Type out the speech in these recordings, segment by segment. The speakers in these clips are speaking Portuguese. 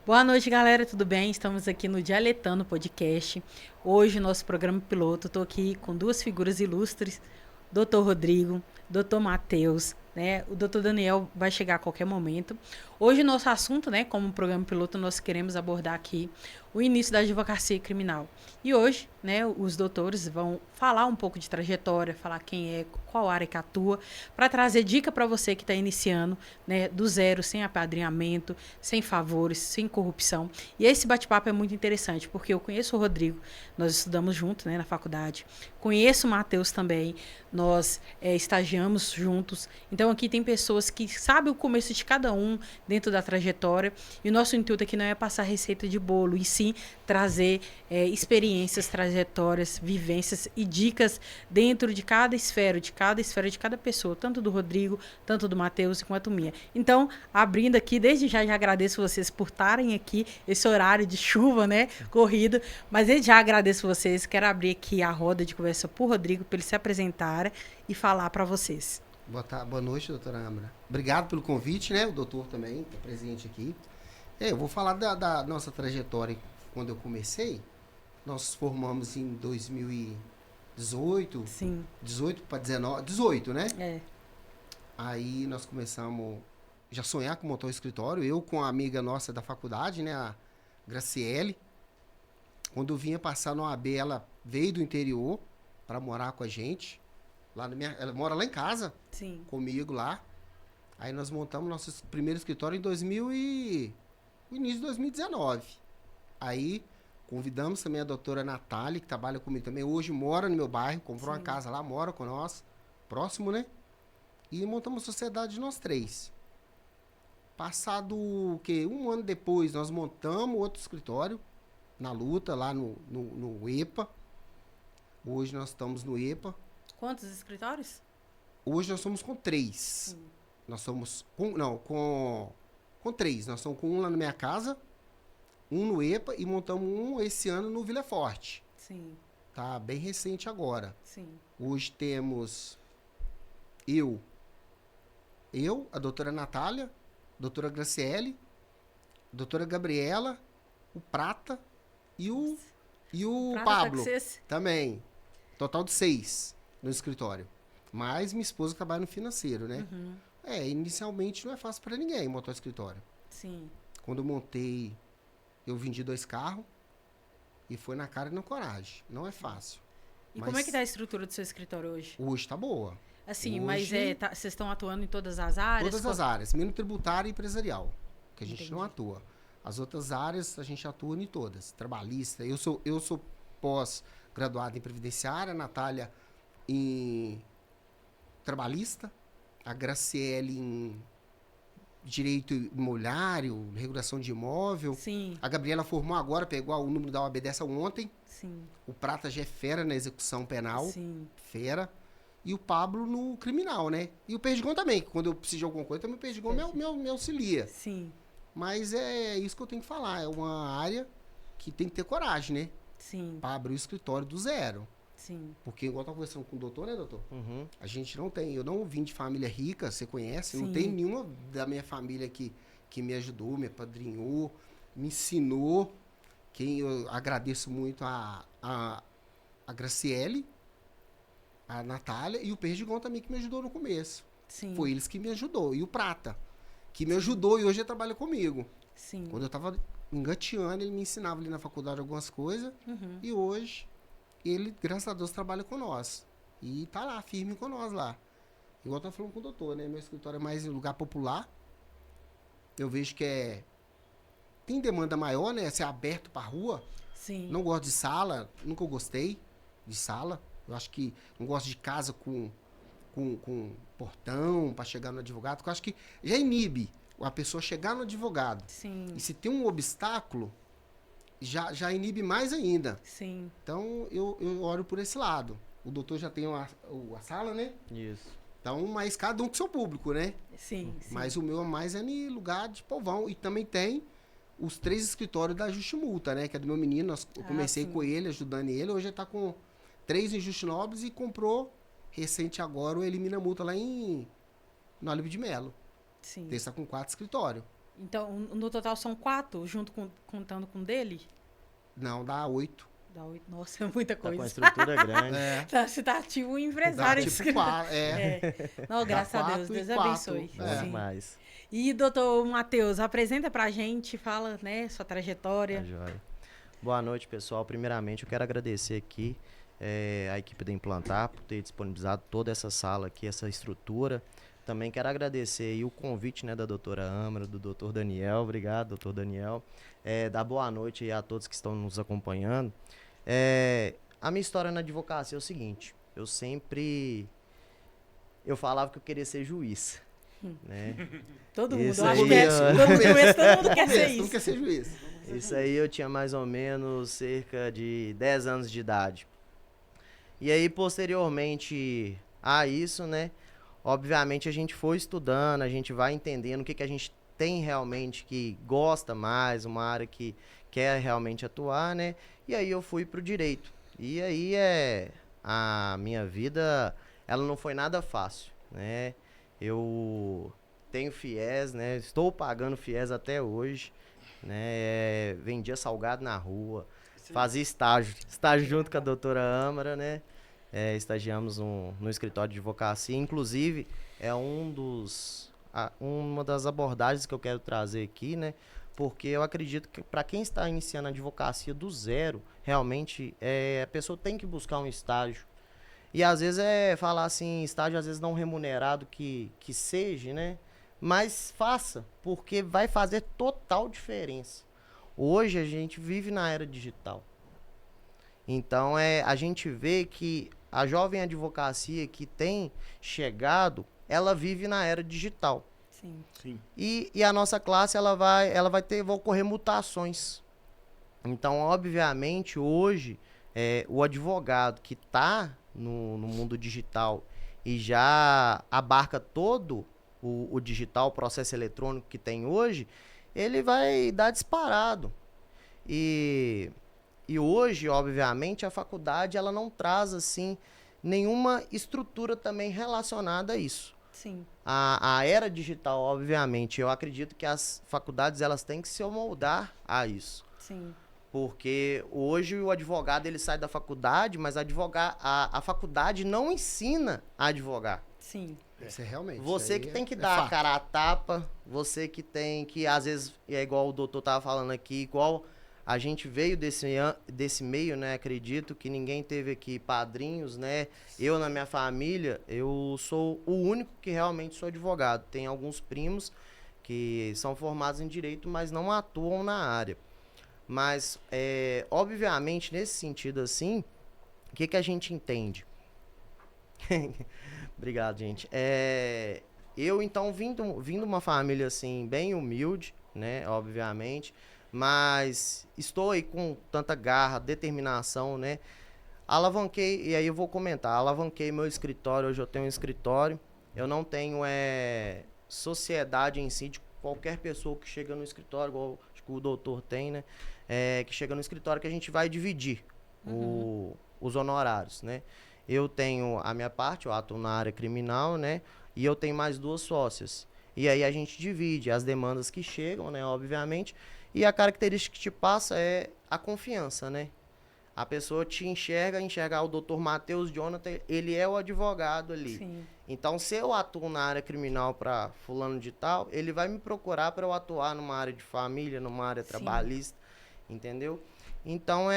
Boa noite, galera, tudo bem? Estamos aqui no Dialetando Podcast. Hoje, nosso programa piloto, estou aqui com duas figuras ilustres, Dr. Rodrigo, Dr. Matheus, né? O Dr. Daniel vai chegar a qualquer momento. Hoje, nosso assunto, né, como programa piloto, nós queremos abordar aqui o início da advocacia criminal. E hoje, né, os doutores vão falar um pouco de trajetória, falar quem é, qual área que atua, para trazer dica para você que está iniciando, né, do zero, sem apadrinhamento, sem favores, sem corrupção. E esse bate-papo é muito interessante, porque eu conheço o Rodrigo, nós estudamos juntos, né, na faculdade. Conheço o Matheus também, nós estagiamos juntos. Então aqui tem pessoas que sabem o começo de cada um dentro da trajetória. E o nosso intuito aqui não é passar receita de bolo, e sim trazer experiências, trajetórias, vivências e dicas dentro de cada esfera, de cada pessoa, tanto do Rodrigo, tanto do Matheus quanto minha. Então, abrindo aqui, desde já agradeço vocês por estarem aqui, esse horário de chuva, né, corrido, mas desde já agradeço vocês, quero abrir aqui a roda de conversa pro Rodrigo, para ele se apresentar e falar para vocês. Boa noite, doutora Amara. Obrigado pelo convite, né? O doutor também está presente aqui. Eu vou falar da nossa trajetória. Quando eu comecei, nós formamos em 2018, Sim. 18 para 19, 18, né? É. Aí nós começamos já sonhar com montar o escritório. Eu com a amiga nossa da faculdade, né? A Graciele. Quando eu vinha passar no OAB, ela veio do interior para morar com a gente. Ela mora lá em casa, Sim. comigo lá. Aí nós montamos nosso primeiro escritório em no início de 2019. Aí convidamos também a doutora Natália, que trabalha comigo também. Hoje mora no meu bairro, comprou uma casa lá, mora com nós, próximo, né? E montamos a sociedade de nós três. Passado, o quê? Um ano depois, nós montamos outro escritório, na luta, lá no EPA. Hoje nós estamos no EPA. Quantos escritórios? Hoje nós somos com 3. Nós somos com 3. Nós somos com um lá na minha casa, um no EPA e montamos um esse ano no Vila Forte. Sim. Tá bem recente agora. Sim. Hoje temos eu, a doutora Natália, a doutora Graciele, a doutora Gabriela, o Prata e o Prata Pablo Taxis? também. Total de 6 no escritório. Mas minha esposa trabalha no financeiro, né? Uhum. Inicialmente não é fácil para ninguém montar o escritório. Sim. Quando eu montei, eu vendi 2 carros e foi na cara e na coragem. Não é fácil. E como é que tá a estrutura do seu escritório hoje? Hoje tá boa. Assim, Hoje, mas vocês estão atuando em todas as áreas? todas as áreas, menos tributária e empresarial, que a gente Entendi. não atua. As outras áreas a gente atua em todas. Trabalhista, eu sou pós-graduado em previdenciária, a Natália em trabalhista, a Graciele em direito imobiliário, regulação de imóvel. Sim. A Gabriela formou agora, pegou o número da OAB dessa ontem. Sim. O Prata já é fera na execução penal. Sim. Fera. E o Pablo no criminal, né? E o Perdigão também, que quando eu preciso de alguma coisa, também o Perdigão me auxilia. Sim. Mas é isso que eu tenho que falar. É uma área que tem que ter coragem, né? Sim. Para abrir o escritório do zero. Sim. Porque, igual eu tava conversando com o doutor, né, doutor? Uhum. A gente não tem. Eu não vim de família rica, você conhece? Sim. Não tem nenhuma da minha família que me ajudou, me apadrinhou, me ensinou. Quem eu agradeço muito a Graciele, a Natália e o Perdigão também, que me ajudou no começo. Sim. Foi eles que me ajudou. E o Prata, que me ajudou e hoje ele trabalha comigo. Sim. Quando eu tava engateando, ele me ensinava ali na faculdade algumas coisas. Uhum. E hoje, ele, graças a Deus, trabalha com nós. E tá lá, firme com nós lá. Igual eu tava falando com o doutor, né? Meu escritório é mais em lugar popular. Eu vejo que tem demanda maior, né? Ser aberto pra rua. Sim. Não gosto de sala, nunca gostei de sala. Eu acho que não gosto de casa com portão para chegar no advogado, porque eu acho que já inibe a pessoa chegar no advogado. Sim. E se tem um obstáculo, já inibe mais ainda. Sim. Então, eu olho por esse lado. O doutor já tem a sala, né? Isso. Então, mas cada um com seu público, né? Sim. Sim. Mas o meu mais é em lugar de povão. E também tem os 3 escritórios da Justi Multa, né? Que é do meu menino. Eu comecei sim. com ele, ajudando ele. Hoje ele tá com 3 em Justi Nobres e comprou recente agora o Elimina Multa lá no Alibe de Melo. Sim. Ele está com 4 escritórios. Então, no total são 4, contando com dele? Não, dá 8. Dá 8. Nossa, é muita Tá coisa. com a estrutura grande. Você tá tipo um Dá empresário. tipo 4. Não, graças a Dá Deus. 4 Deus e 4. abençoe. Bom Sim. demais. E, doutor Matheus, apresenta pra gente, fala, né, sua trajetória. Tá joia. Boa noite, pessoal. Primeiramente, eu quero agradecer aqui a equipe da Implantar por ter disponibilizado toda essa sala aqui, essa estrutura. Também quero agradecer aí o convite, né, da doutora Âmara, do doutor Daniel. Obrigado, doutor Daniel. Dar boa noite aí a todos que estão nos acompanhando. A minha história na advocacia é o seguinte. Eu falava que eu queria ser juiz, né? Todo mundo, Isso eu acho aí, que é. ó. Todo mundo quer ser Não isso. quer ser juiz. Isso aí eu tinha mais ou menos cerca de 10 anos de idade. E aí, posteriormente a isso, né? Obviamente a gente foi estudando, a gente vai entendendo o que a gente tem realmente que gosta mais, uma área que quer realmente atuar, né? E aí eu fui pro direito. E aí a minha vida, ela não foi nada fácil, né? Eu tenho fiéis, né? Estou pagando fiéis até hoje, né? Vendia salgado na rua, fazia estágio junto com a doutora Âmara, né? Estagiamos no escritório de advocacia. Inclusive, uma das abordagens que eu quero trazer aqui, né? Porque eu acredito que para quem está iniciando a advocacia do zero, realmente a pessoa tem que buscar um estágio. E às vezes falar assim, estágio às vezes não remunerado que seja, né? Mas faça, porque vai fazer total diferença. Hoje a gente vive na era digital. Então a gente vê que a jovem advocacia que tem chegado, ela vive na era digital. Sim. E a nossa classe vão ocorrer mutações. Então, obviamente, hoje o advogado que está no mundo digital e já abarca todo o digital, o processo eletrônico que tem hoje, ele vai dar disparado. E hoje, obviamente, a faculdade ela não traz assim nenhuma estrutura também relacionada a isso. Sim. A era digital, obviamente, eu acredito que as faculdades elas têm que se moldar a isso. Sim. Porque hoje o advogado ele sai da faculdade, mas a faculdade não ensina a advogar. Sim. Isso é realmente. Você que tem que dar a cara a tapa, você que tem que, às vezes, é igual o doutor tava falando aqui, igual a gente veio desse meio, né? Acredito que ninguém teve aqui padrinhos, né? Eu, na minha família, eu sou o único que realmente sou advogado. Tem alguns primos que são formados em direito, mas não atuam na área. Mas, obviamente, nesse sentido assim, o que a gente entende? Obrigado, gente. Eu, então, vindo uma família, assim, bem humilde, né? Obviamente. Mas estou aí com tanta garra, determinação, né? Alavanquei, e aí eu vou comentar, alavanquei meu escritório, hoje eu tenho um escritório. Eu não tenho sociedade em si de qualquer pessoa que chega no escritório, igual acho que o doutor tem, né? Que chega no escritório que a gente vai dividir os honorários, né? Eu tenho a minha parte, eu atuo na área criminal, né? E eu tenho mais 2 sócias. E aí a gente divide as demandas que chegam, né? Obviamente. E a característica que te passa é a confiança, né? A pessoa te enxergar o doutor Matheus Jonathan, ele é o advogado ali. Sim. Então, se eu atuo na área criminal para fulano de tal, ele vai me procurar para eu atuar numa área de família, numa área trabalhista, entendeu? Então,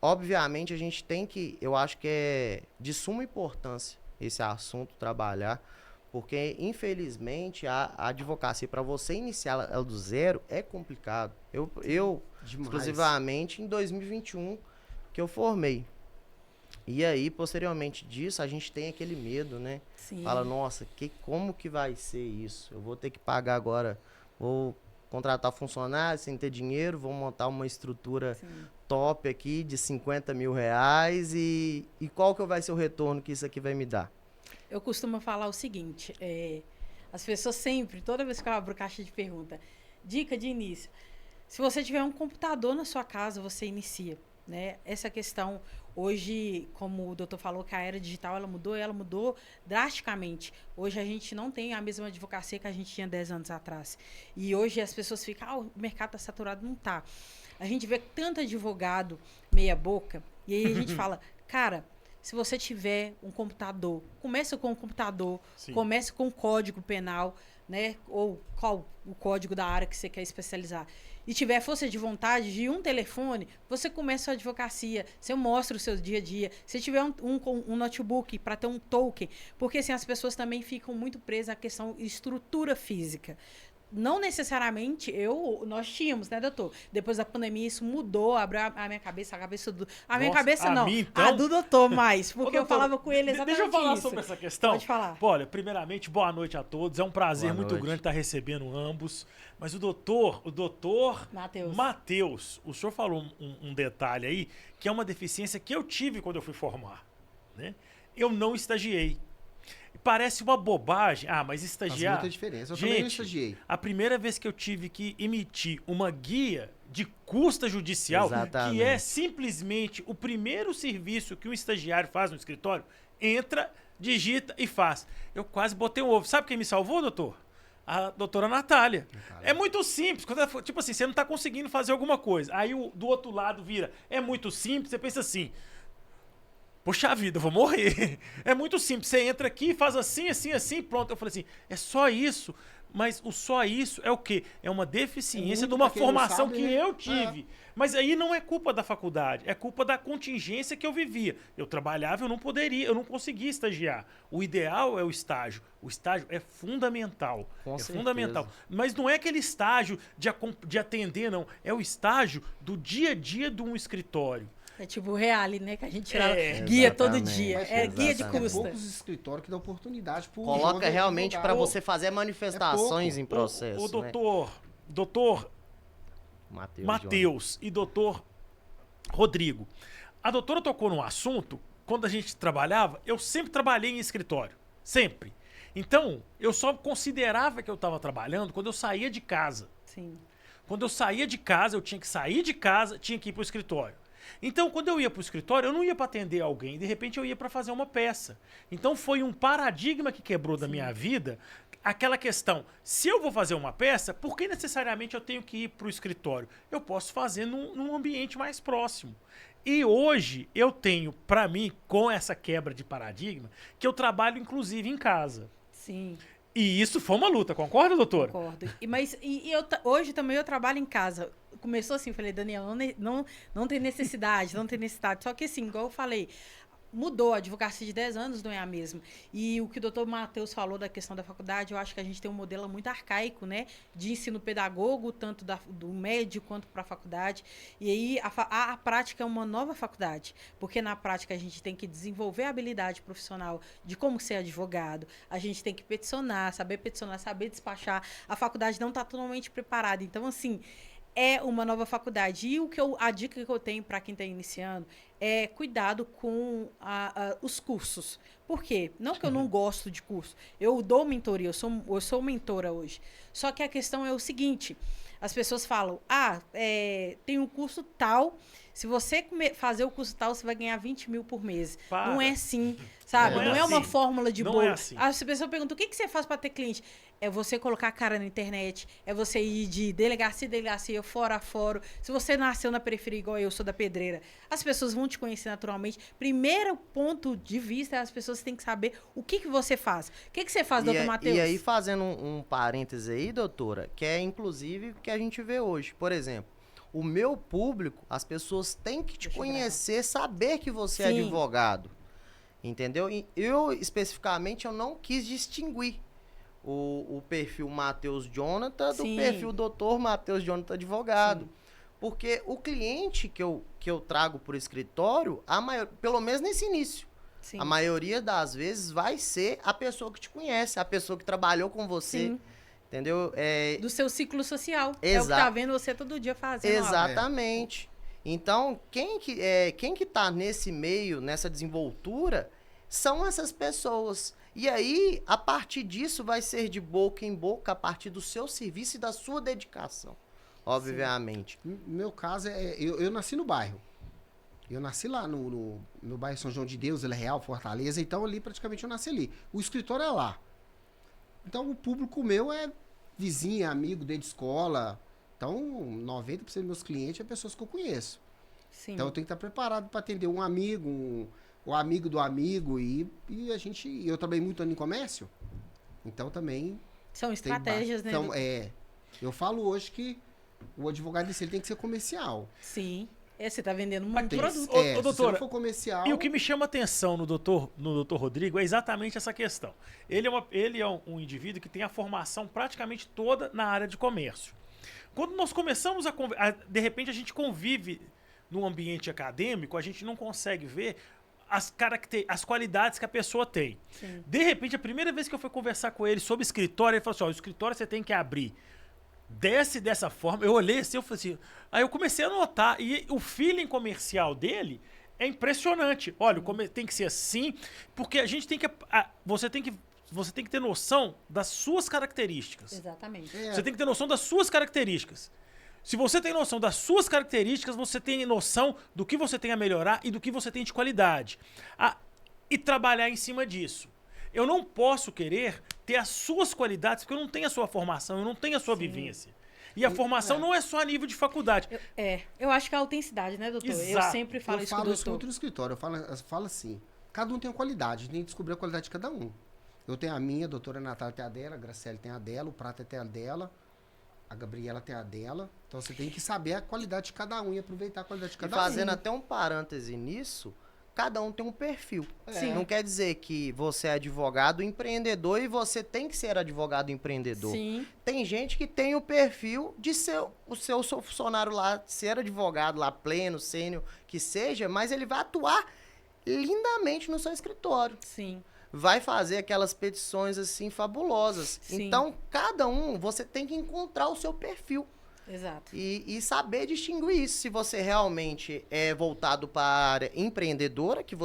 obviamente, a gente tem que, eu acho que é de suma importância esse assunto, trabalhar, porque, infelizmente, a advocacia, para você iniciar ela do zero, é complicado. Eu exclusivamente, em 2021, que eu formei. E aí, posteriormente disso, a gente tem aquele medo, né? Sim. Fala, nossa, como que vai ser isso? Eu vou ter que pagar agora, vou contratar funcionário sem ter dinheiro, vou montar uma estrutura top aqui de 50 mil reais e qual que vai ser o retorno que isso aqui vai me dar? Eu costumo falar o seguinte, as pessoas sempre, toda vez que eu abro caixa de pergunta, dica de início, se você tiver um computador na sua casa, você inicia. né? Essa questão, hoje, como o doutor falou, que a era digital ela mudou drasticamente. Hoje a gente não tem a mesma advocacia que a gente tinha 10 anos atrás. E hoje as pessoas ficam, o mercado está saturado. Não está. A gente vê tanto advogado meia boca, e aí a gente fala, cara, se você tiver um computador, comece com o computador, Sim. comece com o código penal, né? Ou qual o código da área que você quer especializar. E tiver força de vontade de um telefone, você começa a sua advocacia, você mostra o seu dia a dia. Se tiver um notebook para ter um token, porque assim, as pessoas também ficam muito presas à questão estrutura física. Não necessariamente nós tínhamos, né, doutor? Depois da pandemia, isso mudou, abriu a minha cabeça, a cabeça do. A minha Nossa, cabeça a não. mim, então? A do doutor mais. Porque Ô, eu doutor, falava com ele exatamente isso. Deixa eu falar sobre essa questão. Pode falar. Olha, primeiramente, boa noite a todos. É um prazer Boa muito noite. grande estar recebendo ambos. Mas o doutor Matheus, o senhor falou um detalhe aí, que é uma deficiência que eu tive quando eu fui formar, né? Eu não estagiei. Parece uma bobagem. Ah, mas Faz estagiar... muita diferença. Eu também não estagiei. A primeira vez que eu tive que emitir uma guia de custa judicial, Exatamente. que é simplesmente o primeiro serviço que um estagiário faz no escritório, entra, digita e faz. Eu quase botei um ovo. Sabe quem me salvou, doutor? A doutora Natália. É muito simples. Quando tipo assim, você não está conseguindo fazer alguma coisa. Aí do outro lado vira. É muito simples. Você pensa assim... Poxa vida, eu vou morrer. É muito simples. Você entra aqui, faz assim, assim, assim, pronto. Eu falei assim, é só isso. Mas o só isso é o quê? É uma deficiência Muito de uma pra quem não formação sabe, que né? eu tive. Mas aí não é culpa da faculdade, é culpa da contingência que eu vivia. Eu trabalhava, eu não conseguia estagiar. O ideal é o estágio. O estágio é fundamental. Com é certeza. fundamental. Mas não é aquele estágio de atender, não. É o estágio do dia a dia de um escritório. É tipo o Reale, né? Que a gente tirava É, guia todo exatamente, dia. Mas É guia de exatamente. custa. poucos escritórios que dão oportunidade pro Coloca jovem realmente para advogado. você fazer manifestações É em processo. O né? doutor Matheus. Matheus e doutor Rodrigo. A doutora tocou num assunto, quando a gente trabalhava, eu sempre trabalhei em escritório. Sempre. Então, eu só considerava que eu estava trabalhando quando eu saía de casa. Sim. Quando eu saía de casa, eu tinha que sair de casa, tinha que ir para o escritório. Então, quando eu ia para o escritório, eu não ia para atender alguém, de repente eu ia para fazer uma peça. Então, foi um paradigma que quebrou da minha vida, aquela questão, se eu vou fazer uma peça, por que necessariamente eu tenho que ir para o escritório? Eu posso fazer num ambiente mais próximo. E hoje eu tenho, para mim, com essa quebra de paradigma, que eu trabalho inclusive em casa. Sim. E isso foi uma luta, concorda, doutora? Concordo. Hoje também eu trabalho em casa. Começou assim, falei, Daniel, não tem necessidade, não tem necessidade. Só que assim, igual eu falei, mudou, a advocacia de 10 anos não é a mesma. E o que o doutor Matheus falou da questão da faculdade, eu acho que a gente tem um modelo muito arcaico, né? De ensino pedagogo, tanto do médio quanto para a faculdade. E aí a prática é uma nova faculdade, porque na prática a gente tem que desenvolver a habilidade profissional de como ser advogado, a gente tem que peticionar, saber despachar. A faculdade não está totalmente preparada. Então, assim, é uma nova faculdade. E a dica que eu tenho para quem está iniciando é cuidado com os cursos. Por quê? Não que eu não gosto de curso. Eu dou mentoria, eu sou mentora hoje. Só que a questão é o seguinte, as pessoas falam, tem um curso tal, se você fazer o curso tal, você vai ganhar 20 mil por mês. Para. Não é assim, sabe? Não é Não é uma assim. fórmula de Não bolo. é assim. As pessoas perguntam, o que você faz para ter cliente? É você colocar a cara na internet, é você ir de delegacia em delegacia, fora a fora. Se você nasceu na periferia igual eu sou da Pedreira, as pessoas vão te conhecer naturalmente. Primeiro ponto de vista é as pessoas têm que saber o que você faz. O que você faz, doutor Matheus? E aí, fazendo um parêntese aí, doutora, que é inclusive o que a gente vê hoje. Por exemplo, o meu público, as pessoas têm que te Deixa eu conhecer, saber que você é Sim. advogado. Entendeu? E eu, especificamente, eu não quis distinguir o perfil Matheus Jonathan do Sim. perfil Dr. Matheus Jonathan advogado. Sim. Porque o cliente que eu trago por escritório, pelo menos nesse início, Sim. a maioria das vezes vai ser a pessoa que te conhece, a pessoa que trabalhou com você. Sim. Entendeu? Do seu ciclo social. É o que Exato. tá vendo você todo dia fazendo. algo. Exatamente. Então, quem que tá nesse meio, nessa desenvoltura, são essas pessoas. E aí, a partir disso, vai ser de boca em boca, a partir do seu serviço e da sua dedicação. Obviamente. Meu caso eu nasci no bairro. Eu nasci lá no bairro São João de Deus, Vila Real, Fortaleza, então ali praticamente eu nasci ali. O escritório é lá. Então o público meu é vizinho, amigo, desde escola. Então 90% dos meus clientes é pessoas que eu conheço. Sim. Então eu tenho que estar preparado para atender um amigo, o amigo do amigo e eu trabalhei muito ano em comércio, então também... São estratégias, né? Então, eu falo hoje que o advogado desse ele tem que ser comercial. Sim. Você está vendendo muito Tem- produto. Ô, se você doutora, não for comercial... E o que me chama atenção no doutor Rodrigo é exatamente essa questão. Ele é um indivíduo que tem a formação praticamente toda na área de comércio. Quando nós começamos de repente a gente convive num ambiente acadêmico, a gente não consegue ver as qualidades que a pessoa tem. Sim. De repente, a primeira vez que eu fui conversar com ele sobre escritório, ele falou assim, ó, o escritório você tem que abrir dessa forma. Eu olhei assim, eu falei assim, aí eu comecei a notar, e o feeling comercial dele é impressionante. Olha, tem que ser assim, porque a gente tem que... Você tem que ter noção das suas características. Exatamente. Você tem que ter noção das suas características. Se você tem noção das suas características, você tem noção do que você tem a melhorar e do que você tem de qualidade. E trabalhar em cima disso. Eu não posso querer ter as suas qualidades, porque eu não tenho a sua formação, eu não tenho a sua vivência. E a formação não é só a nível de faculdade. Eu acho que é a autenticidade, né, doutor? Exato. Eu sempre falo isso com o doutor. muito no escritório, eu falo assim, cada um tem uma qualidade, a gente tem que descobrir a qualidade de cada um. Eu tenho a minha, a doutora Natália tem a dela, a Graciele tem a dela, o Prata tem a dela, a Gabriela tem a dela. Então você tem que saber a qualidade de cada um e aproveitar a qualidade de cada um. E fazendo até um parêntese nisso, cada um tem um perfil. Sim. Não quer dizer que você é advogado empreendedor e você tem que ser advogado empreendedor. Sim. Tem gente que tem o perfil de ser o seu funcionário lá, ser advogado lá, pleno, sênior, que seja, mas ele vai atuar lindamente no seu escritório. Sim. Vai fazer aquelas petições assim fabulosas. Sim. Então, cada um, você tem que encontrar o seu perfil. Exato. E saber distinguir isso. Se você realmente é voltado para a área empreendedora, que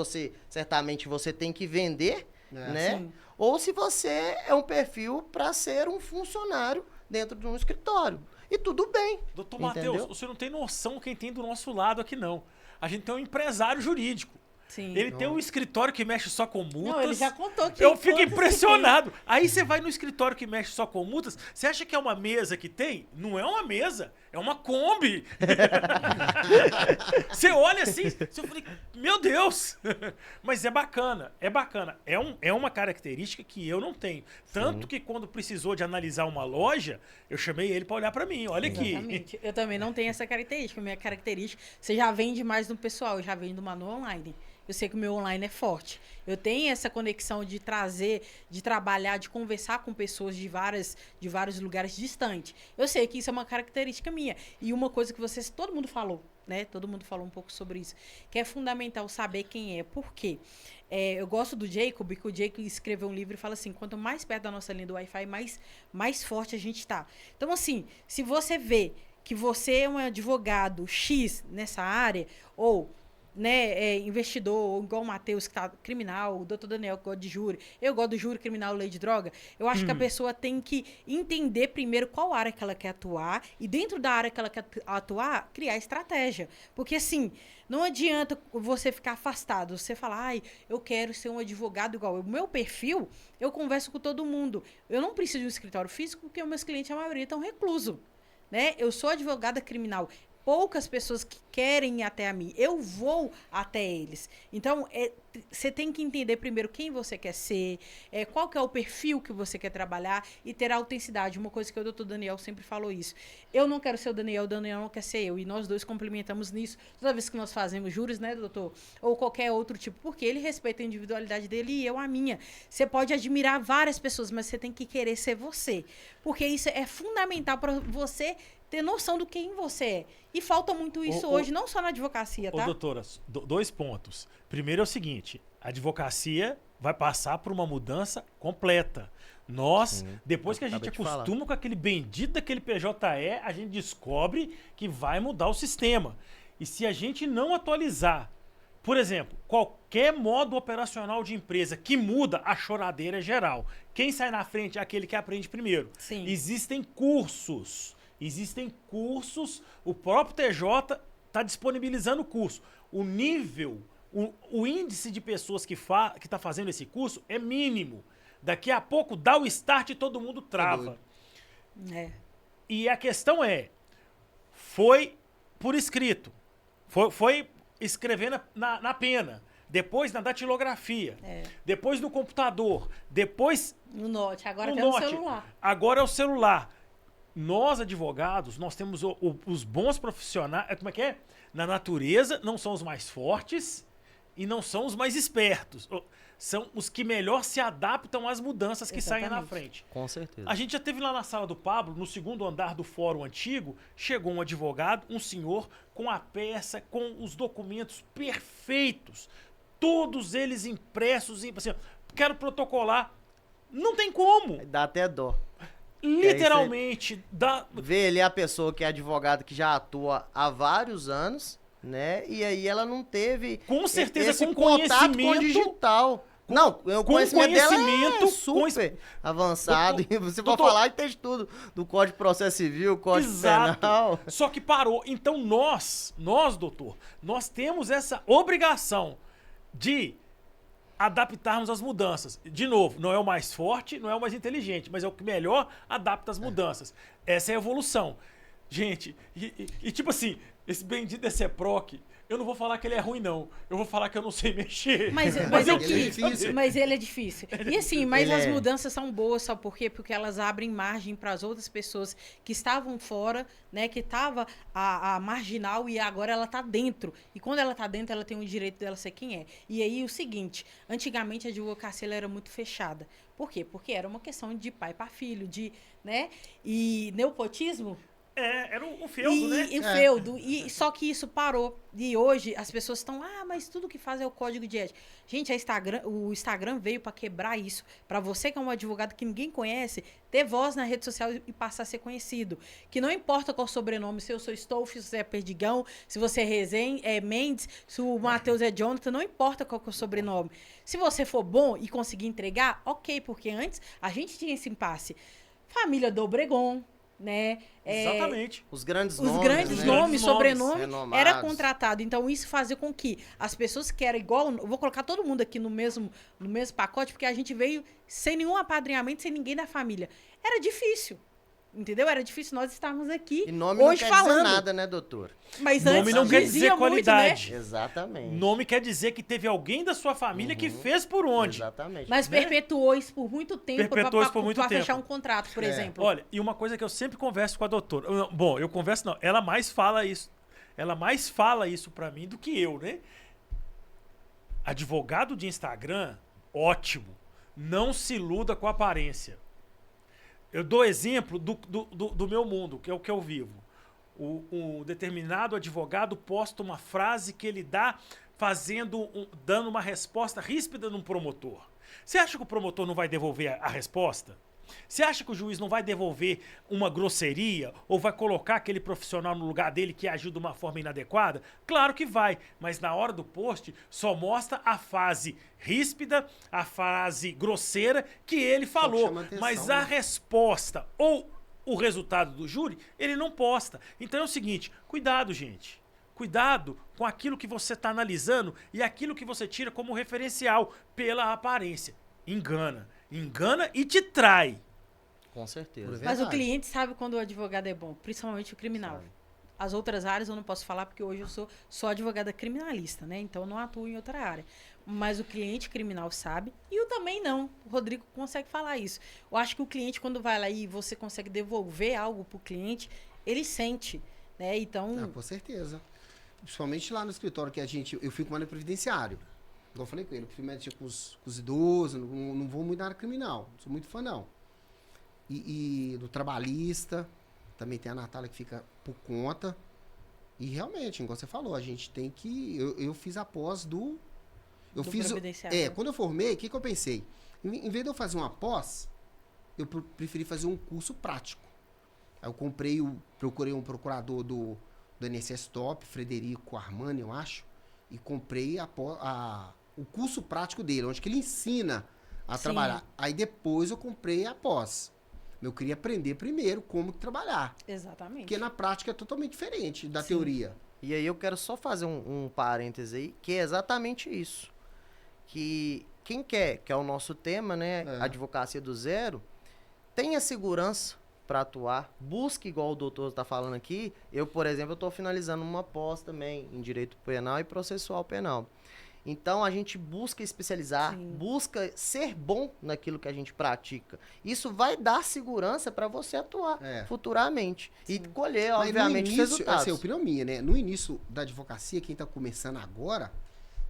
certamente você tem que vender, né? Sim. Ou se você é um perfil para ser um funcionário dentro de um escritório. E tudo bem. Doutor Entendeu? Matheus, você não tem noção quem tem do nosso lado aqui, não. A gente tem um empresário jurídico. Sim. Ele tem um escritório que mexe só com multas. Não, ele já contou que Eu fico quantos que impressionado. Aí você vai no escritório que mexe só com multas, você acha que é uma mesa que tem? Não é uma mesa, é uma Kombi. Você olha assim, você fala, meu Deus. Mas é bacana, é bacana. É uma característica que eu não tenho. Tanto que quando precisou de analisar uma loja, eu chamei ele para olhar para mim. Olha aqui. Exatamente. Eu também não tenho essa característica. Minha característica, você já vende mais no pessoal, eu já vendo uma no online. Eu sei que o meu online é forte. Eu tenho essa conexão de trazer, de trabalhar, de conversar com pessoas de vários lugares distantes. Eu sei que isso é uma característica minha. E uma coisa que todo mundo falou, né? Todo mundo falou um pouco sobre isso. Que é fundamental saber quem é. Por quê? Eu gosto do Jacob, que o Jacob escreveu um livro e fala assim, quanto mais perto da nossa linha do Wi-Fi, mais forte a gente tá. Então, assim, se você vê que você é um advogado X nessa área, ou... né, investidor, ou igual o Matheus, que tá criminal, o doutor Daniel, que gosta de júri, eu gosto do júri criminal, lei de droga, eu acho que a pessoa tem que entender primeiro qual área que ela quer atuar, e dentro da área que ela quer atuar, criar estratégia. Porque, assim, não adianta você ficar afastado, você falar, ai, eu quero ser um advogado igual. O meu perfil, eu converso com todo mundo. Eu não preciso de um escritório físico, porque os meus clientes, a maioria, estão reclusos, né? Eu sou advogada criminal. Poucas pessoas que querem ir até a mim. Eu vou até eles. Então, você tem que entender primeiro quem você quer ser, qual que é o perfil que você quer trabalhar e ter a autenticidade. Uma coisa que o doutor Daniel sempre falou isso. Eu não quero ser o Daniel não quer ser eu. E nós dois complementamos nisso toda vez que nós fazemos juros, né, doutor? Ou qualquer outro tipo. Porque ele respeita a individualidade dele e eu a minha. Você pode admirar várias pessoas, mas você tem que querer ser você. Porque isso é fundamental para você ter noção do quem você é. E falta muito isso hoje, não só na advocacia, tá? Doutora, 2 pontos. Primeiro é o seguinte, a advocacia vai passar por uma mudança completa. Nós, depois que a gente acostuma com aquele bendito daquele PJE, a gente descobre que vai mudar o sistema. E se a gente não atualizar, por exemplo, qualquer modo operacional de empresa que muda, a choradeira é geral. Quem sai na frente é aquele que aprende primeiro. Sim. Existem cursos, o próprio TJ tá disponibilizando o curso. O nível, o índice de pessoas que tá fazendo esse curso é mínimo. Daqui a pouco dá o start e todo mundo trava. É. E a questão foi por escrito. Foi escrevendo na pena. Depois na datilografia. Depois no computador. Depois no note. Agora no tem no note. celular. Agora é o celular. Nós, advogados, nós temos os bons profissionais. Como é que é? Na natureza, não são os mais fortes e não são os mais espertos. São os que melhor se adaptam às mudanças que saem na frente. Com certeza. A gente já teve lá na sala do Pablo, no segundo andar do fórum antigo, chegou um advogado, um senhor, com a peça, com os documentos perfeitos. Todos eles impressos. Assim, quero protocolar. Não tem como. Dá até dó. Literalmente. Vê ali a pessoa que é advogada que já atua há vários anos, né? E aí ela não teve com certeza, esse com contato conhecimento com o digital. Não, o conhecimento dela é super avançado. E você vai falar que tem de tudo. Do Código de Processo Civil, Código Penal. Só que parou. Então nós, doutor, nós temos essa obrigação de adaptarmos as mudanças. De novo, não é o mais forte, não é o mais inteligente, mas é o que melhor adapta as mudanças. Essa é a evolução. Gente, e tipo assim, esse bendito ECEPROC, eu não vou falar que ele é ruim, não. Eu vou falar que eu não sei mexer. Mas ele é difícil. E assim, mas as mudanças são boas, sabe por quê? Porque elas abrem margem para as outras pessoas que estavam fora, né? Que estava a marginal e agora ela está dentro. E quando ela está dentro, ela tem o direito dela ser quem é. E aí, o seguinte, antigamente a advocacia ela era muito fechada. Por quê? Porque era uma questão de pai para filho, né? E nepotismo... era o feudo, né? E o feudo. Só que isso parou. E hoje as pessoas estão, mas tudo que faz é o código de ética. Gente, o Instagram veio para quebrar isso. Para você que é um advogado que ninguém conhece, ter voz na rede social e passar a ser conhecido. Que não importa qual sobrenome, se eu sou Stolf, se você é Perdigão, se você é Mendes, se o Matheus é Jonathan, não importa qual que é o sobrenome. Se você for bom e conseguir entregar, ok, porque antes a gente tinha esse impasse. Família do Obregon, né? Exatamente. Os grandes nomes, sobrenomes, renomados. era contratado. Então, isso fazia com que as pessoas que eram igual... Eu vou colocar todo mundo aqui no mesmo pacote, porque a gente veio sem nenhum apadrinhamento, sem ninguém da família. Era difícil. Entendeu? Era difícil nós estarmos aqui e nome hoje não quer falando. Dizer nada, né, doutor? Mas nome antes não quer dizer muito, qualidade. Né? Exatamente. Nome quer dizer que teve alguém da sua família que fez por onde. Exatamente. Mas perpetuou isso por muito tempo para fechar um contrato, por exemplo. Olha, e uma coisa que eu sempre converso com a doutora. Bom, eu converso não. Ela mais fala isso. Ela mais fala isso pra mim do que eu, né? Advogado de Instagram, ótimo. Não se iluda com a aparência. Eu dou exemplo do meu mundo, que é o que eu vivo. Um determinado advogado posta uma frase que ele dá dando uma resposta ríspida num promotor. Você acha que o promotor não vai devolver a resposta? Você acha que o juiz não vai devolver uma grosseria ou vai colocar aquele profissional no lugar dele que agiu de uma forma inadequada? Claro que vai, mas na hora do post só mostra a fase ríspida, a frase grosseira que ele falou, atenção, mas a resposta ou o resultado do júri, ele não posta. Então é o seguinte, cuidado, gente. Cuidado com aquilo que você está analisando e aquilo que você tira como referencial pela aparência. Engana e te trai. Com certeza. Mas o cliente sabe quando o advogado é bom, principalmente o criminal. Sabe. As outras áreas eu não posso falar porque hoje eu sou só advogada criminalista, né? Então eu não atuo em outra área. Mas o cliente criminal sabe e eu também não. O Rodrigo consegue falar isso. Eu acho que o cliente, quando vai lá e você consegue devolver algo pro cliente, ele sente, né? Então... com certeza. Principalmente lá no escritório que eu fico mais no previdenciário. Igual eu falei com ele, eu prefiro mexer com os idosos, não vou muito na área criminal, não sou muito fã, não. E do trabalhista, também tem a Natália que fica por conta. E realmente, igual você falou, a gente tem que... Eu fiz a pós do quando eu formei, o que eu pensei? Em vez de eu fazer uma pós, eu preferi fazer um curso prático. Aí eu procurei um procurador do INSS Top, Frederico Armani, eu acho, e comprei o curso prático dele, onde que ele ensina a trabalhar. Aí depois eu comprei a pós. Eu queria aprender primeiro como trabalhar. Exatamente. Porque na prática é totalmente diferente da teoria. E aí eu quero só fazer um parêntese aí, que é exatamente isso. Que quem quer, que é o nosso tema, né? Advocacia do zero, tenha segurança para atuar, busque, igual o doutor está falando aqui. Eu, por exemplo, estou finalizando uma pós também em direito penal e processual penal. Então, a gente busca especializar, busca ser bom naquilo que a gente pratica. Isso vai dar segurança para você atuar futuramente e colher, Mas obviamente, no os início, resultados. assim, a opinião minha, né? No início da advocacia, quem está começando agora,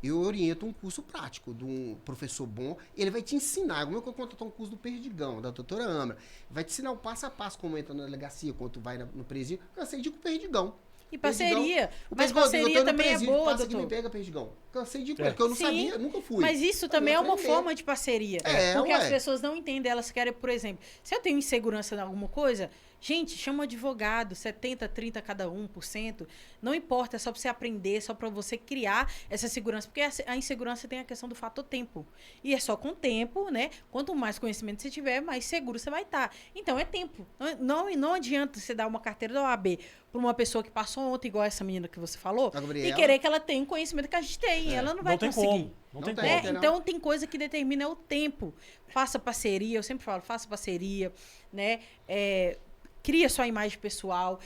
eu oriento um curso prático de um professor bom. Ele vai te ensinar, como eu contratar um curso do Perdigão, da doutora Amra. Vai te ensinar o passo a passo, como entra na delegacia, quando tu vai no presídio. Cansei de ir com o Perdigão. E parceria. O Mas Perdigão, parceria eu tô no também presídio, é boa, passa aqui, doutor. me pega, Perdigão. Cansei de ir com ele, porque eu não sabia, nunca fui. Mas isso também é uma forma de parceria. Porque as pessoas não entendem, elas querem, por exemplo, se eu tenho insegurança em alguma coisa, gente, chama um advogado, 70, 30 cada 1%, não importa, é só pra você aprender, é só pra você criar essa segurança, porque a insegurança tem a questão do fator tempo. E é só com o tempo, né? Quanto mais conhecimento você tiver, mais seguro você vai estar. Então é tempo. Não adianta você dar uma carteira da OAB pra uma pessoa que passou ontem, igual essa menina que você falou, e querer que ela tenha o conhecimento que a gente tem. Ela não vai conseguir. Não tem Né? como. Então tem coisa que determina o tempo. Faça parceria, eu sempre falo, faça parceria, né? Cria sua imagem pessoal,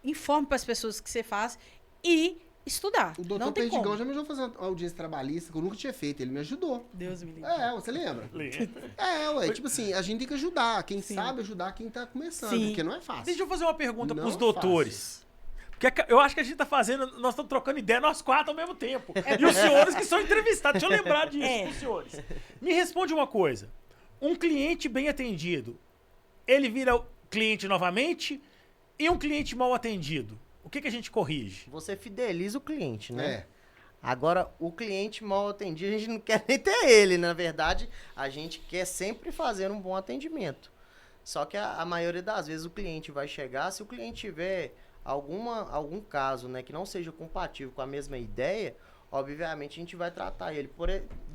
informe para as pessoas que você faz e estudar. O doutor Perdigão já me ajudou a fazer uma audiência trabalhista que eu nunca tinha feito. Ele me ajudou. Deus me livre. Você lembra? Lembro. Tipo assim, a gente tem que ajudar. Quem sabe ajudar quem tá começando, porque não é fácil. Deixa eu fazer uma pergunta Não pros é doutores. Porque eu acho que a gente tá fazendo, nós estamos trocando ideia, nós quatro ao mesmo tempo. E os senhores que são entrevistados, deixa eu lembrar disso, os senhores. Me responde uma coisa. Um cliente bem atendido, ele vira cliente novamente, e um cliente mal atendido, o que a gente corrige? Você fideliza o cliente, né? Agora, o cliente mal atendido, a gente não quer nem ter ele. Na verdade, a gente quer sempre fazer um bom atendimento. Só que a maioria das vezes o cliente vai chegar, se o cliente tiver algum caso, né, que não seja compatível com a mesma ideia, obviamente a gente vai tratar ele.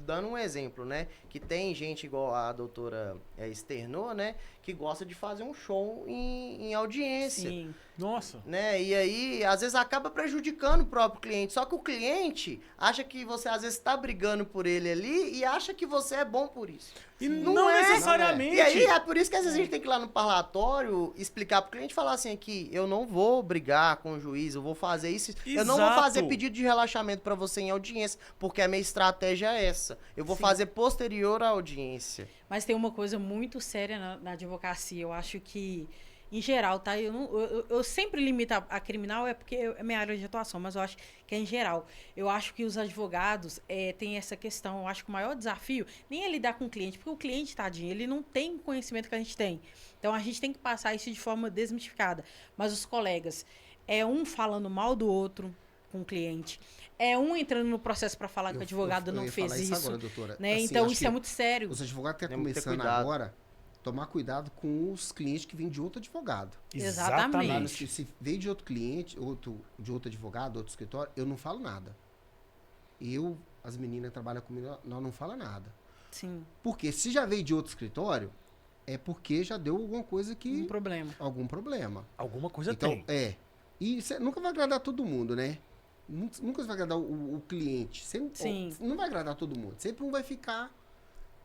Dando um exemplo, né, que tem gente igual a doutora externou, né, que gosta de fazer um show em audiência. Sim. Nossa. Né? E aí, às vezes, acaba prejudicando o próprio cliente. Só que o cliente acha que você, às vezes, está brigando por ele ali e acha que você é bom por isso. E não necessariamente. E aí, é por isso que, às vezes, a gente tem que ir lá no parlatório, explicar pro cliente, falar assim, aqui, eu não vou brigar com o juiz, eu vou fazer isso. Eu não vou fazer pedido de relaxamento para você em audiência, porque a minha estratégia é essa. Eu vou fazer posterior à audiência. Mas tem uma coisa muito séria na advocacia. Eu acho que, em geral, tá? Eu sempre limito a criminal, porque é minha área de atuação, mas eu acho que é em geral. Eu acho que os advogados têm essa questão. Eu acho que o maior desafio nem é lidar com o cliente, porque o cliente, tadinho, ele não tem o conhecimento que a gente tem. Então, a gente tem que passar isso de forma desmistificada. Mas os colegas, um falando mal do outro com o cliente, um entrando no processo para falar que o advogado não fez isso. Agora, doutora. Né? Assim, então, isso é muito sério. Os advogados que estão começando agora, tomar cuidado com os clientes que vêm de outro advogado. Exatamente. Se veio de outro cliente, de outro advogado, outro escritório, eu não falo nada. As meninas que trabalham comigo, nós não falamos nada. Sim. Porque se já veio de outro escritório, é porque já deu alguma coisa que... Algum problema. Alguma coisa então, tem. E você nunca vai agradar todo mundo, né? Nunca vai agradar o cliente. Não vai agradar todo mundo. Sempre um vai ficar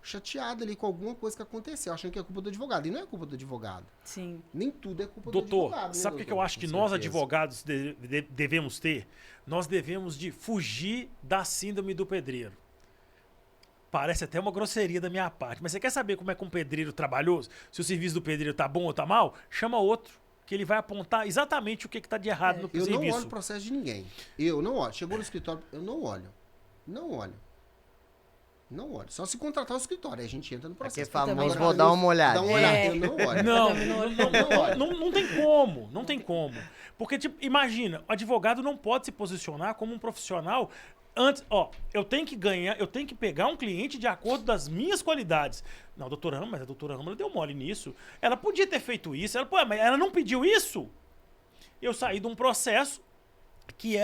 chateado ali com alguma coisa que aconteceu, achando que é culpa do advogado. E não é culpa do advogado. Sim. Nem tudo é culpa doutor, do advogado. Sabe o que eu acho que nós, advogados, devemos ter? Nós devemos de fugir da síndrome do pedreiro. Parece até uma grosseria da minha parte. Mas você quer saber como é que um pedreiro trabalhoso? Se o serviço do pedreiro tá bom ou tá mal? Chama outro. Que ele vai apontar exatamente o que está de errado no serviço. Eu não olho o processo de ninguém. Eu não olho. Chegou no escritório, eu não olho. Não olho. Não olho. Só se contratar o escritório. Aí a gente entra no processo. Aqui é famoso, vou dar uma olhada. Dá uma olhada. Eu não olho. Não tem como. Não tem como. Porque, tipo, imagina, o advogado não pode se posicionar como um profissional antes, eu tenho que ganhar, eu tenho que pegar um cliente de acordo das minhas qualidades. Não, doutora Ama, mas a doutora Ama deu mole nisso. Ela podia ter feito isso. Mas ela não pediu isso? Eu saí de um processo que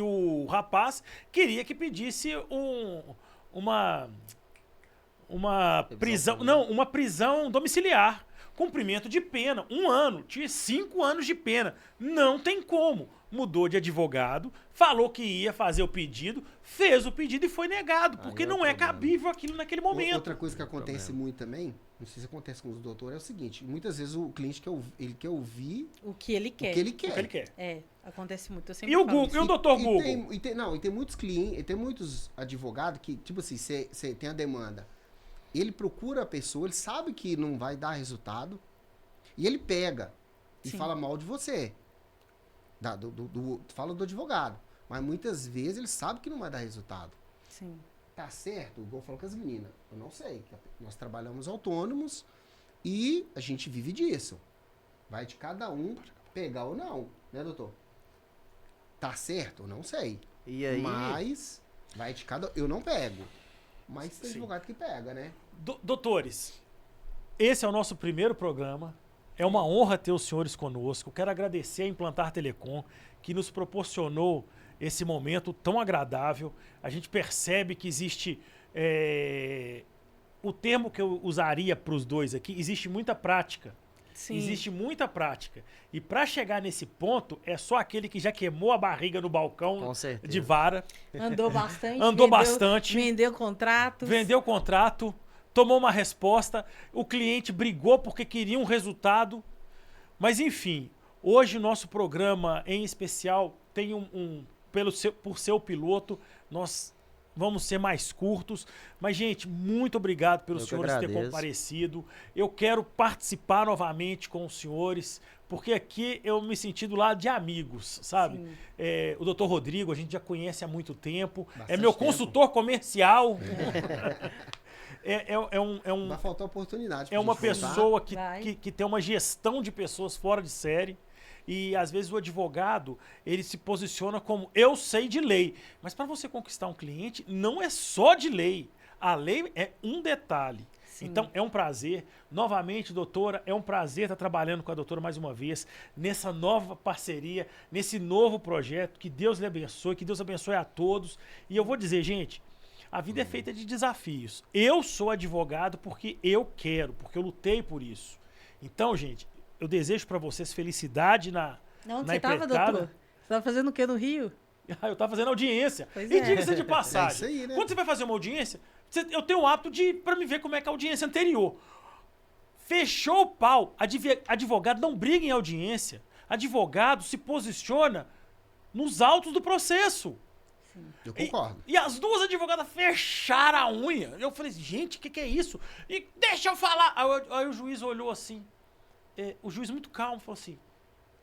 o rapaz queria que pedisse uma prisão. Não, uma prisão domiciliar. Cumprimento de pena. 1 ano. Tinha 5 anos de pena. Não tem como. mudou de advogado, falou que ia fazer o pedido, fez o pedido e foi negado, porque não é cabível aquilo naquele momento. Outra coisa que acontece muito também, não sei se acontece com os doutores, é o seguinte, muitas vezes o cliente quer ouvir O que ele quer. o que ele quer. O que ele quer. É, acontece muito. Eu sempre E o falo Google, e o isso. doutor E Google? tem muitos clientes, tem muitos advogados que, tipo assim, você tem a demanda. Ele procura a pessoa, ele sabe que não vai dar resultado, e ele pega e Sim. fala mal de você. Fala do advogado. Mas muitas vezes ele sabe que não vai dar resultado. Sim. Tá certo? Igual eu falo com as meninas. Eu não sei. Nós trabalhamos autônomos e a gente vive disso. Vai de cada um pegar ou não, né, doutor? Tá certo? Eu não sei. E aí, Mas vai de cada. Eu não pego. Mas tem Sim. advogado que pega, né? Doutores, esse é o nosso primeiro programa. É uma honra ter os senhores conosco. Quero agradecer a Implantar Telecom, que nos proporcionou esse momento tão agradável. A gente percebe que existe... o termo que eu usaria para os dois aqui, existe muita prática. Sim. Existe muita prática. E para chegar nesse ponto, é só aquele que já queimou a barriga no balcão Com certeza. de vara, Andou bastante. Andou bastante. Vendeu contratos. vendeu o contrato, tomou uma resposta, o cliente brigou porque queria um resultado. Mas enfim, hoje o nosso programa em especial tem por ser o piloto, nós vamos ser mais curtos. Mas, gente, muito obrigado pelos Eu que senhores terem agradeço. comparecido. Eu quero participar novamente com os senhores, porque aqui eu me senti do lado de amigos, sabe? Sim. O doutor Rodrigo, a gente já conhece há muito tempo. É Bastante meu tempo. consultor comercial. Vai faltar oportunidade. É uma pra gente voltar. pessoa Vai. que tem uma gestão de pessoas fora de série. E às vezes o advogado, ele se posiciona como eu sei de lei. Mas para você conquistar um cliente, não é só de lei. A lei é um detalhe. Sim. Então é um prazer. Novamente, doutora, é um prazer estar trabalhando com a doutora mais uma vez, nessa nova parceria, nesse novo projeto. Que Deus lhe abençoe, que Deus abençoe a todos. E eu vou dizer, gente, a vida é feita de desafios. Eu sou advogado porque eu quero, porque eu lutei por isso. Então, gente, eu desejo para vocês felicidade na Onde na você tava, empreitada. doutor? Você tava fazendo o quê no Rio? Eu tava fazendo audiência. Pois E é. diga-se de passagem. É isso aí, né? Quando você vai fazer uma audiência, eu tenho o hábito de ir pra me ver como é que é a audiência anterior. Fechou o pau. Advogado não briga em audiência. Advogado se posiciona nos autos do processo. Eu concordo. E as duas advogadas fecharam a unha. Eu falei, gente, o que é isso? E deixa eu falar. Aí o juiz olhou assim. O juiz muito calmo falou assim,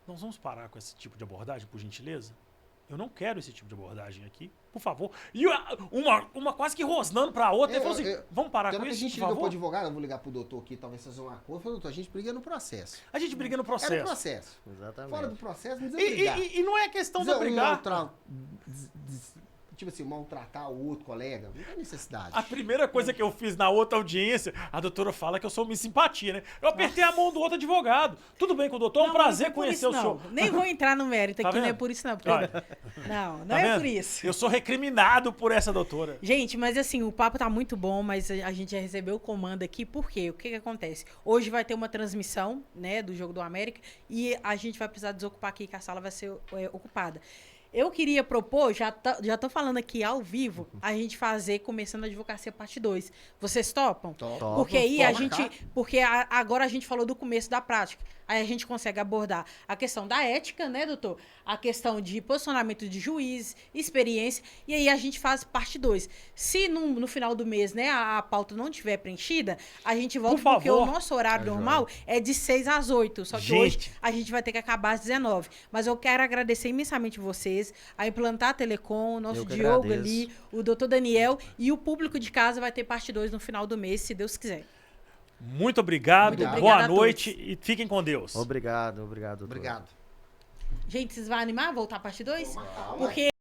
nós vamos parar com esse tipo de abordagem, por gentileza? Eu não quero esse tipo de abordagem aqui, por favor. E uma quase que rosnando pra outra. Ele falou assim, vamos parar Então, com que a isso, gente por liga pro favor? advogado, eu vou ligar pro doutor aqui, talvez fazer um acordo. Eu falei, doutor, a gente briga no processo. A gente briga no É no processo. processo. Exatamente. Fora do processo, não precisa brigar. E não é questão de Precisa um brigar. tipo assim, maltratar o outro colega. Não tem necessidade. A primeira coisa que eu fiz na outra audiência, a doutora fala que eu sou Miss Simpatia, né? Eu apertei a mão do outro advogado. Tudo bem com o doutor? É um prazer não é por conhecer isso, o senhor. não. Nem vou entrar no mérito Tá aqui, não é vendo? por isso não. Porque Olha, não tá é vendo? por isso. Eu sou recriminado por essa doutora. Gente, mas assim, o papo tá muito bom, mas a gente já recebeu o comando aqui, por quê? O que que acontece? Hoje vai ter uma transmissão, né, do Jogo do América, e a gente vai precisar desocupar aqui, que a sala vai ser ocupada. Eu queria propor, já tô falando aqui ao vivo, a gente fazer Começando a Advocacia parte 2. Vocês topam? Topo. Porque aí a Toma gente. cá. Porque agora a gente falou do começo da prática. Aí a gente consegue abordar a questão da ética, né, doutor? A questão de posicionamento de juiz, experiência. E aí a gente faz parte 2. Se no final do mês, né, a pauta não tiver preenchida, a gente volta, Por porque o favor. nosso horário Tá normal é de 6 às 8. Só que Gente. hoje a gente vai ter que acabar às 19. Mas eu quero agradecer imensamente vocês, a Implantar a Telecom, o nosso Eu que Diogo agradeço. ali, o doutor Daniel e o público de casa vai ter parte 2 no final do mês, se Deus quiser. Muito obrigado, Muito boa obrigada a noite e fiquem com Deus. Obrigado, doutor. Obrigado. Gente, vocês vão animar voltar a parte 2? Calma. Porque